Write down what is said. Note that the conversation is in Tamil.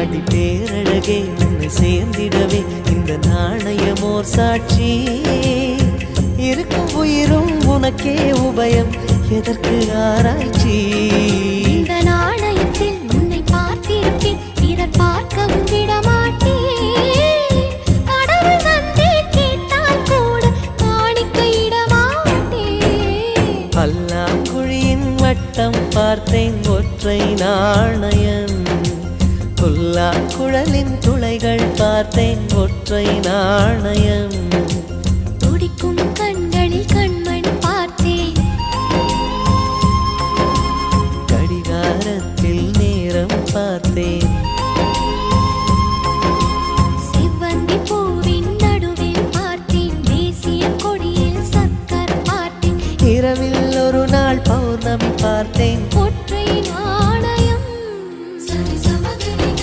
அடி பேரழகே உன்னை சேர்ந்திடவே இந்த நாணயமோர் சாட்சி. இருக்கும் உயிரும் உனக்கே உபயம், எதற்கு ஆராய்ச்சி? இந்த நாணயத்தில் உன்னை பார்த்திருப்பேன், பிறர் பார்க்கவும் விடமாட்டேன். கடவுள் வந்தே கேட்டால் கூட காணிக்கையிடமாட்டேன். பல்லாங்குழியின் வட்டம் பார்த்தேன் ஒற்றை நாணயம், புல்லாங்குழலின் துளைகள் பார்த்தேன் ஒற்றை நாணயம். துடிக்கும் கண்களில் கண்மணி பார்த்தேன், கடிகாரத்தில் நேரம் பார்த்தேன். செவ்வந்தி பூவின் நடுவில் பார்த்தேன், தேசிய கொடியில் சக்கர் பார்த்தேன். இரவில் ஒரு நாள் பௌர்ணமி பார்த்தேன்,